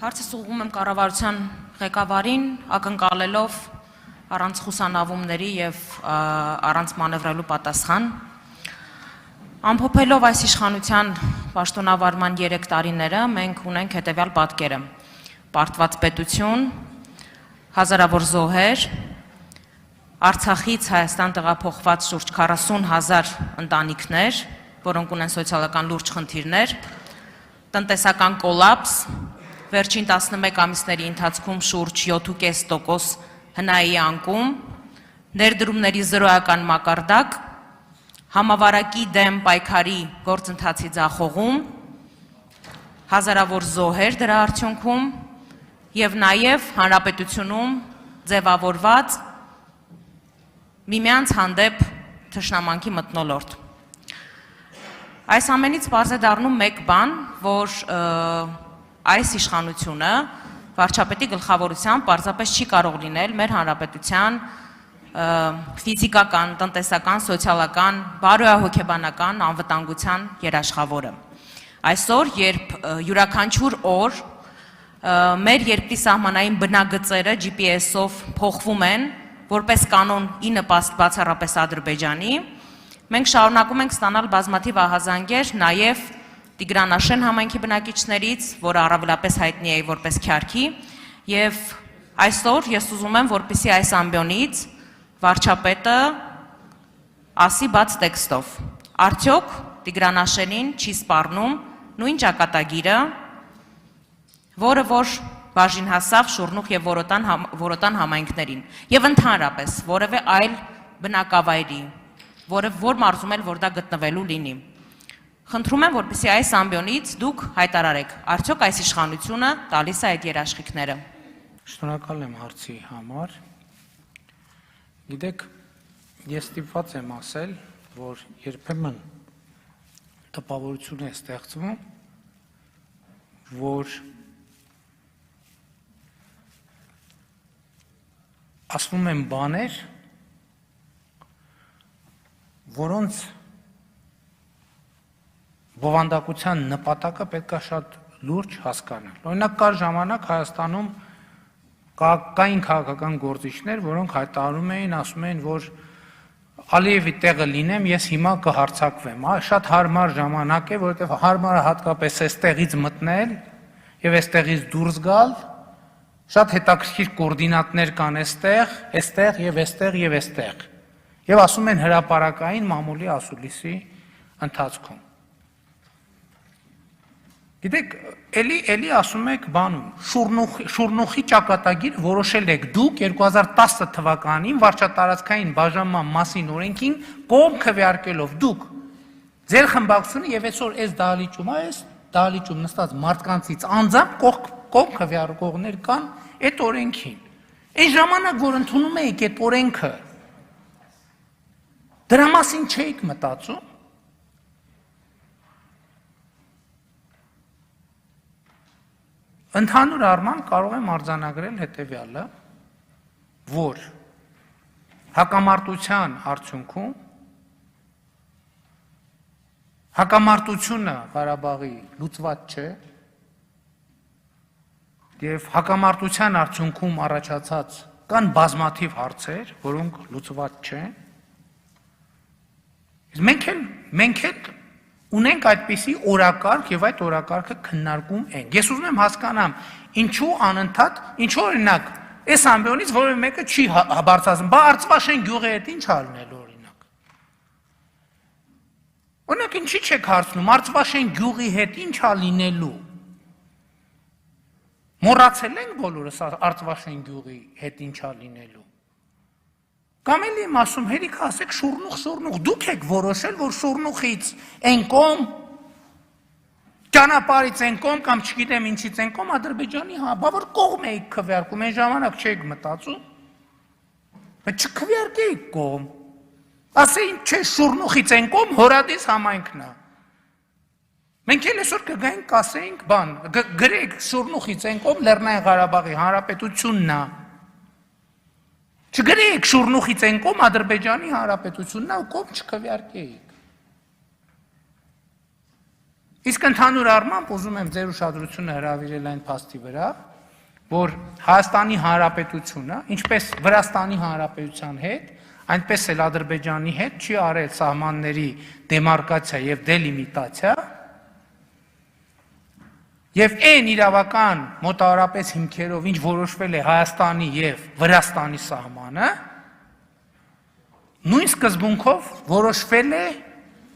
Հարցս ուղղում եմ կառավարության ղեկավարին, ակնկալելով առանց խուսանավումների եւ առանց մանևրելու պատասխան, ամփոփելով այս իշխանության պաշտոնավարման 3 տարիները, մենք ունենք հետեւյալ պատկերը. Պարտված պետություն, հազարավոր զոհեր, Արցախից Հայաստան տեղափոխված շուրջ 40,000 ընտանիքներ, որոնք ունեն սոցիալական լուրջ խնդիրներ, տնտեսական կոլապս, վերջին 11 ամիսների ընթացքում շուրջ 7,5% հնայի անկում, ներդրումների զրոյական մակարդակ, համավարակի դեմ պայքարի գործընթացի ձախողում, հազարավոր զոհեր դրա արդյունքում եւ նաեւ հանրապետությունում ձևավորված միմյանց հանդեպ թշնամանքի մթնոլորտ։ Այս ամենից պարզ է դառնում մեկ բան, որ այս իշխանությունը վարչապետի գլխավորությամբ պարզապես չի կարող լինել մեր հանրապետության ֆիզիկական, տնտեսական, սոցիալական, բարոյահոգեբանական անվտանգության երաշխավորը։ Այսօր, երբ յուրաքանչյուր օր մեր երկրի սահմանային բնագծերը GPS-ով փոխվում են, որպես կանոն ի նպաստ բացառապես Ադրբեջանի, մենք շարունակում ենք ստանալ բազմաթիվ ահազանգեր նաև Տիգրանաշեն համայնքի բնակիչներից, որը առավելապես հայտնի է որպես Քյարքի, եւ այսօր ես ուզում եմ, որպեսզի այս ամբիոնից վարչապետը ասի բաց տեքստով. Արդյոք Տիգրանաշենին չի սպառնում նույն ճակատագիրը, որը որ բաժին հասավ Շուռնուխ եւ Որոտան համայնքներին եւ ընդհանրապես որևէ այլ բնակավայրի, որ մարզում էլ որ դա գտնվելու լինի։ Խնդրում եմ, որպեսզի այս ամբիոնից դուք հայտարարեք, արդյոք այս իշխանությունը տալիս է այդ երաշխիքները։ Շնորհակալ եմ հարցի համար։ Գիտեք, ես ստիպված եմ ասել, որ երբեմն տպավորություն է ստեղծվում, որ ասվում են բաներ, որոնց բովանդակության նպատակը պետք է շատ լուրջ հասկանալ։ Օրինակ կար ժամանակ Հայաստանում կային քաղաքական գործիչներ, որոնք հայտարարում էին, ասում էին, որ Ալիևի տեղը լինեմ, ես հիմա կհարձակվեմ։ Շատ հարմար ժամանակ է, որովհետև հարմար է հատկապես այստեղից մտնել եւ այստեղից դուրս գալ։ Շատ հետաքրքիր կոորդինատներ կան այստեղ եւ այստեղ եւ այստեղ։ Եվ ասում են հրապարակային մամուլի ասուլիսի ընթացքում։ Գիտեք, էլի ասում եք բանում, Շուռնուխի ճակատագիր որոշել եք դուք 2010 թվականին վարչատարածքային բաժանման մասին օրենքին կողմ քվեարկելով դուք ձեր խմբակցությունը եւ այսօր այս դահլիճում նստած մարդկանցից անձամբ կողմ քվեարկողներ կան այդ օրենքին։ Այն ժամանակ, որ ընդունում էիք այդ օրենքը, դրա մասին չէիք մտածում։ Ընդհանուր առմամբ կարող եմ արձանագրել հետևյալը, որ հակամարտության արդյունքում հակամարտությունը Ղարաբաղի լուծված չէ եւ հակամարտության արդյունքում առաջացած կան բազմաթիվ հարցեր, որոնք լուծված չեն։ Մենք էլ ունենք այդպիսի օրակարգ եւ այդ օրակարգը քննարկում ենք։ Ես ուզում եմ հասկանամ, ինչու անընդհատ, ինչու օրինակ, այս ամբիոնից որևէ մեկը չի բարձրացնում, բա Արցվաշեն գյուղի հետ ինչ ալնել օրինակ։ Օրինակ ինչի՞ չեք հարցնում, Արցվաշեն գյուղի հետ ինչ ա լինելու։ Մոռացել ենք բոլորս Արցվաշեն գյուղի հետ ինչ ա լինելու։ Կամ էլի եմ ասում, հերիք ասեք Շուռնուխ, դուք եք որոշել, որ Շուռնուխից են կողմ, ճանապարհից են կողմ, կամ չգիտեմ ինչից են կողմ Ադրբեջանի, բա որ կողմ էիք քվեարկում, այն ժամանակ չէիք մտածում, բայց չքվեարկեիք կողմ, ասեին չէ Շուռնուխից են կողմ, Հորադիս համայնքն է։ Մենք էլ այսօր կգայինք կասեինք գրեք Շուռնուխից են կողմ Լեռնային Ղարաբաղի Հանրապետությունն է։ Չգրեիք Շուռնուխից են կողմ Ադրբեջանի Հանրապետությունն է ու կողմ չքվեարկեիք։ Իսկ ընդհանուր առմամբ ուզում եմ ձեր ուշադրությունը հրավիրել այն փաստի վրա, որ Հայաստանի Հանրապետությունը, ինչպես Վրաստանի Հանրապետության հետ, այնպես էլ Ադրբեջանի հետ չի արել սահմանների դեմարկացիա եւ դելիմիտացիա, եւ այն իրավական մոտավորապես հիմքերով, ինչ որոշվել է Հայաստանի եւ Վրաստանի սահմանը, նույն սկզբունքով որոշվել է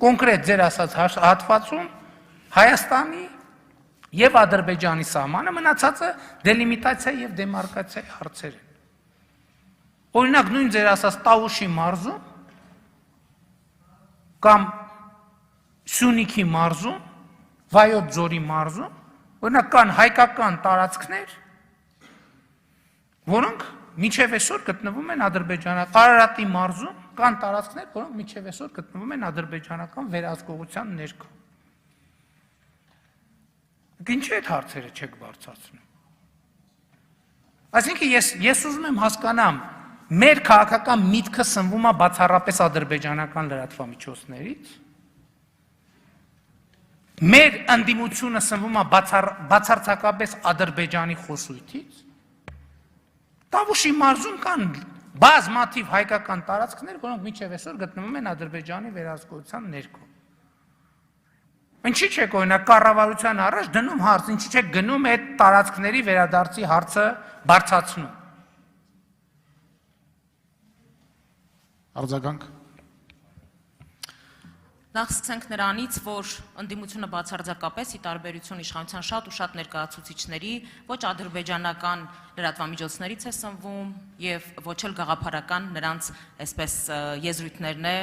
կոնկրետ ձեր ասած հատվածում Հայաստանի եւ Ադրբեջանի սահմանը, մնացածը դելիմիտացիա եւ դեմարկացիա հարցեր են։ Օրինակ նույն ձեր ասած Տավուշի մարզում կամ Սյունիքի մարզում, Վայոց ձորի մարզում, օրինակ կան հայկական տարածքներ, որոնք մինչև այսօր գտնվում են ադրբեջանական Արարատի մարզում կան տարածքներ, որոնք մինչև այսօր գտնվում են ադրբեջանական վերահսկողության ներքո։ Ինչի՞ այդ հարցերը չեք բարձրացնում։ Այսինքն ես ուզում եմ հասկանամ, մեր քաղաքական միտքը սնվում է բացառապես ադրբեջանական լրատվամիջոցներից, մեր ընդդիմությունը սնվում է բացարձակապես Ադրբեջանի խոսույթից, Տավուշի մարզում կան բազմաթիվ հայկական տարածքներ, որոնք մինչև այսօր գտնվում են Ադրբեջանի վերահսկողության ներքո։ Ինչի՞ չեք օրինակ կառավարության առաջ դնում հարց, ինչի՞ չեք գնում այդ տարածքների վերադարձի հարցը բարձրացնում։ Արձագանք։ Նախ սկսենք նրանից, որ ընդդիմությունը բացարձակապես ի տարբերություն իշխանության շատ ու շատ ներկայացուցիչների ոչ ադրբեջանական լրատվամիջոցներից է սնվում եւ ոչ էլ գաղափարական նրանց այսպես եզրույթներն է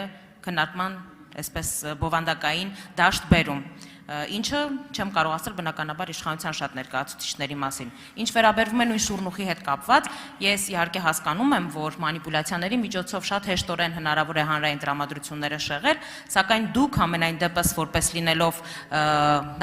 քննարկման այսպես բովանդակային դաշտ բերում, ինչը չեմ կարող ասել բնականաբար իշխանության շատ ներկայացուցիչների մասին։ Ինչ վերաբերվում է նույն Շուրնուխի հետ կապված, ես իհարկե հասկանում եմ, որ մանիպուլյացիաների միջոցով շատ հեշտորեն հնարավոր է հանրային տրամադրությունները շեղել, սակայն դուք ամենայն դեպս որպես լինելով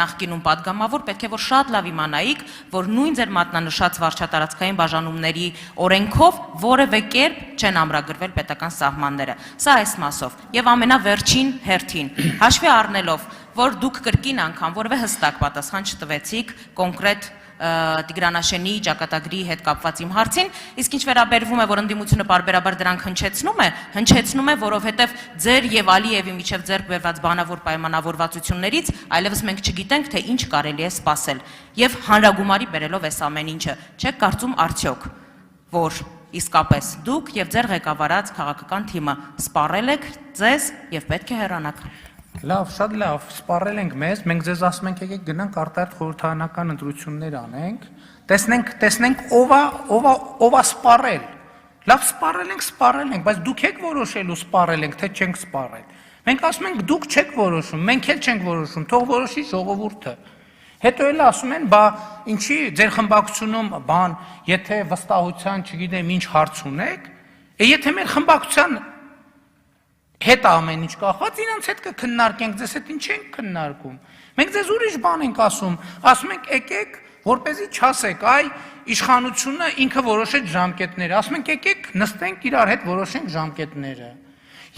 նախկինում падգամավոր, պետք է որ շատ լավ իմանայիք, որ նույն ձեր մատնանշած վարչատարածքային բաժանումների օրենքով որևէ կերպ չեն ամրագրվել պետական սահմանները։ Սա այս մասով։ Եվ ամենավերջին հերթին, հաշվի առնելով, որ դուք կրկին անգամ որևէ հստակ պատասխան չտվեցիք կոնկրետ Տիգրանաշենի ճակատագրի հետ կապված իմ հարցին, իսկ ինչ վերաբերվում է, որ ընդդիմությունը պարբերաբար դրանք հնչեցնում է, որովհետև ձեր եւ Ալիևի միջև ձեռք բերված բանավոր պայմանավորվածություններից այլևս մենք չգիտենք, թե ինչ կարելի է սպասել, եւ հանրագումարի բերելով այս ամեն ինչը, չեք կարծում արդյոք, որ իսկապես դուք եւ ձեր ղեկավարած քաղաքական թիմը սպառել եք ձեզ եւ պետք է հեռանաք։ Լավ, շատ լավ, սպառել ենք մեզ, մենք ձեզ ասում ենք եկեք գնանք արտահերթ խորհրդարանական ընտրություններ անենք, տեսնենք ով է սպառել։ Լավ, սպառել ենք, բայց դուք եք որոշելու սպառել ենք, թե չենք սպառել։ Մենք ասում ենք դուք չեք որոշում, մենք էլ չենք որոշում, թող որոշի ժողովուրդը։ Հետո էլ ասում են, բա ինչի ձեր խմբակցությունում բան, եթե վստահության, չգիտեմ, ինչ հարց ունեք, եթե մեր խմբակցության հետ ամեն ինչ կախված, իրանց հետ կքննարկենք, ձեզ հետ ինչ ենք քննարկում։ Մենք ձեզ ուրիշ բան ենք ասում ենք եկեք, որպեսզի չասեք, այ իշխանությունը ինքը որոշեց ժամկետները, ասում ենք եկեք նստենք իրար հետ որոշենք ժամկետները։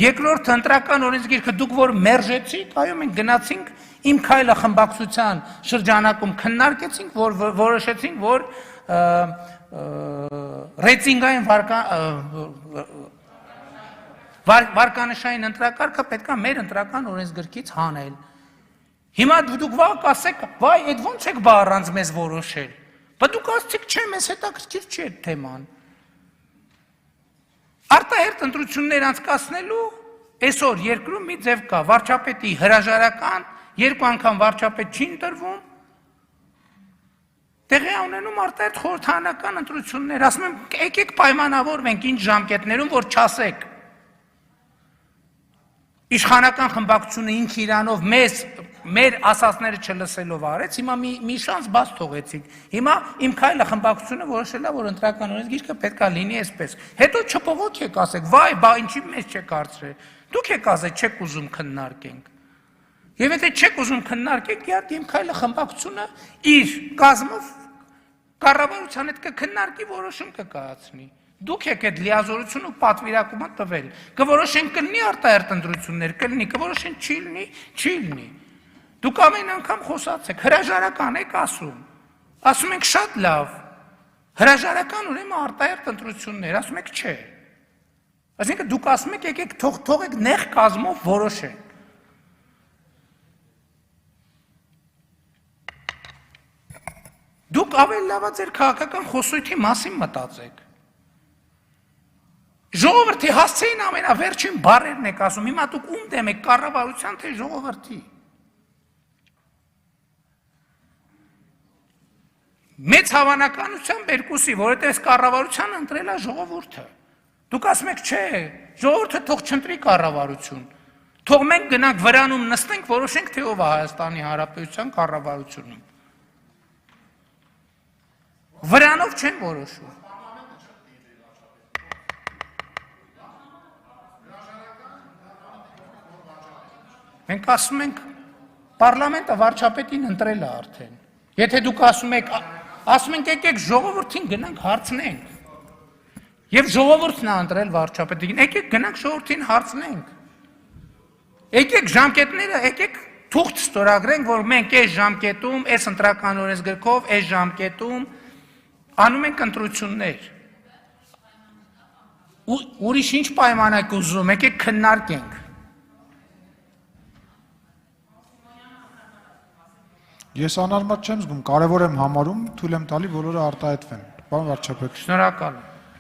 Երկրորդ ընտրական օրենսգիրքը դուք որ մերժեցիք, այո մենք գնացինք իմ քայլը խմբակցության շրջանակում քննարկեցինք, որ որոշեցինք, որ ռեյտինգային վարկանշային ընտրակարգը պետք է մեր ընտրական օրենսգրքից հանել։ Հիմա դուք կասեք, վայ, այդ ո՞նց եք բա առանց մեզ որոշել։ Բա դուք ասացիք, չէ, մեզ հետաքրքիր չի այդ թեման։ Արտահերթ ընտրություններ անցկացնելու այսօր երկրում մի ձև կա, վարչապետի հրաժարական, 2 անգամ վարչապետ չի ընտրվում, տեղի ունենում արտահերթ խորհրդարանական ընտրություններ, ասում եմ, եկեք պայմանավորվենք ինչ ժամկետներում, որ չասեք։ Իշխանական խմբակցությունը ինքը իրանով մեր ասածները չլսելով արեց, հիմա մի շանս բաց թողեցիք։ Հիմա իմ քայլը խմբակցությունը որոշել է, որ ընտրական օրենսգիրքը պետք է լինի այսպես։ Հետո չփողոք ասեք, վայ, բա ինչի մեզ չեք հարցրել։ Դուք եք ասել, չեք ուզում քննարկենք։ Եվ եթե չեք ուզում քննարկենք, իհարկե իմ քայլը խմբակցությունը իր կազմով կառավարության հետ կքննարկի, որոշում կկայացնի։ Դուք եք այդ լիազորությունը ու պատվիրակումը տվել։ Կորոշեն կլինի արտահերթ ընտրություններ, կլինի, կորոշեն չի լինի։ Դուք ամեն անգամ խոսացեք, հրաժարական եք ասում եք շատ լավ, հրաժարական ուրեմն արտահերթ ընտրություններ, ասում եք չէ, այսինքն դուք ասում եք եկեք թողեք նեղ կազմով որոշենք, դուք ավելի լավա ձեր քաղաքական խոսույթի մասին մտածեք, ժողովրդի հասցեին ամենավերջին բառերն եք ասում, հիմա դուք ում դեմ եք կառավարության թե ժողովրդի, մեծ հավանականությամբ երկուսի, որովհետև այս կառավարությանը ընտրել է ժողովուրդը, դուք ասում եք չէ, ժողովուրդը թող չընտրի կառավարություն, թող մենք գնանք վրանում նստենք, որոշենք թե ով է Հայաստանի Հանրապետության կառավարությունում, վրանով չեն որոշում, մենք ասում ենք, պարլամենտը վարչապետին ընտրել է արդեն, եթե դուք ասում եք եկեք ժողովրդին գնանք հարցնենք, և ժողովուրդն է ընտրել վարչապետին, եկեք գնանք ժողովրդին հարցնենք, եկեք ժամկետները, եկեք թուղթ ստորագրենք, որ մենք այս ժամկետում, այս ընտրական օրենսգրքով, այս ժամկետում անում ենք ընտրություններ, ուրիշ ինչ պայման եք ուզում, եկեք քննարկենք, Ես անարմատ չեմ զգում, կարևոր եմ համարում, թույլ եմ տալի բոլորը արտահայտվեն, պարոն վարչապետ։ շնորհակալ եմ։